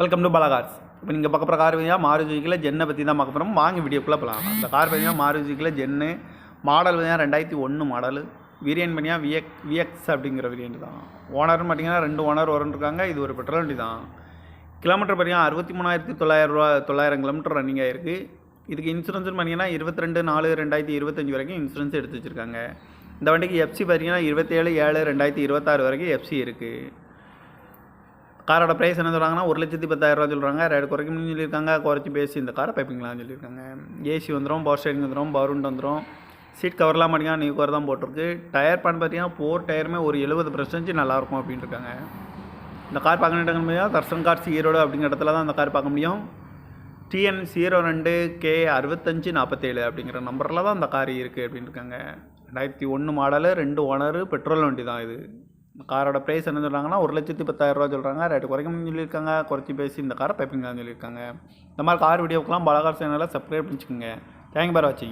Welcome to Bala Cars. இப்போ நீங்கள் பார்க்க போகிற கார் பார்த்தீங்கன்னா மாருதி சுசுக்கியில் ஜென்னை பற்றி தான் பார்க்க போகிறோம். வாங்கி வீடியோக்குள்ளே போகலாம். இந்த கார் பார்த்தீங்கன்னா மாருதி சுசுக்கியில் ஜென்னு மாடல் பார்த்தீங்கன்னா 2001 மாடல். வேரியன்ட் பார்த்தீங்கன்னா விஎக்ஸ் அப்படிங்கிற வேரியன்ட் தான். ஓனர்னு பார்த்தீங்கன்னா 2 ஓனர் இருக்காங்க. இது ஒரு பெட்ரோல் வண்டி தான். கிலோமீட்டர் பார்த்தீங்கன்னா 63,900 கிலோமீட்டர் ரன்னிங் ஆகிருக்கு. இதுக்கு இன்சூரன்ஸ்னு பார்த்தீங்கன்னா 22/4/2025 வரைக்கும் இன்சூரன்ஸ் எடுத்து வச்சுருக்காங்க. இந்த வண்டிக்கு எஃப்சி பார்த்தீங்கன்னா 27/7/2026 வரைக்கும் எஃப்சி இருக்குது. காரோட ப்ரைஸ் என்ன சொல்கிறாங்கன்னா 1,10,000 சொல்கிறாங்க. ரேட் குறைக்கணும்னு சொல்லியிருக்காங்க. குறைச்சி பேசி இந்த காரை பைப்பிங்களான்னு சொல்லியிருக்காங்க. ஏசி வந்துடும், பவர் ஸ்டேரிங் வந்துடும், பவர் விண்டோ வந்துடும். சீட் கவர்லாம் பார்த்தீங்கன்னா நியூ கவர் தான் போட்டிருக்கு. டயர் பான் பார்த்தீங்கன்னா 4 டயருமே ஒரு 70% நல்லாயிருக்கும் அப்படின்னு இருக்காங்க. இந்த கார் பார்க்க பார்த்தீங்கன்னா தர்சன் கார்ஸ் ஈரோடு அப்படிங்கிற இடத்துல தான் இந்த கார் பார்க்க முடியும். TN02K6547 அப்படிங்கிற நம்பரில் தான் இந்த கார் இருக்குது அப்படின்னு இருக்காங்க. 2001 மாடலு, 2 ஓனரு, பெட்ரோல் வண்டி தான் இது. காரோட ப்ரைஸ் என்ன சொல்கிறாங்கன்னா 1,10,000 சொல்கிறாங்க. ரேட்டு குறைக்கணும்னு சொல்லியிருக்காங்க. குறைச்சி பேசி இந்த காரை பைப்பிங்களான்னு சொல்லியிருக்காங்க. இந்த மாதிரி கார் வீடியோக்கெலாம் பாலாகார் சேனலில் சப்ஸ்கிரைப் பண்ணிச்சுக்கோங்க. தேங்க்யூ ஃபார் வாட்சிங்.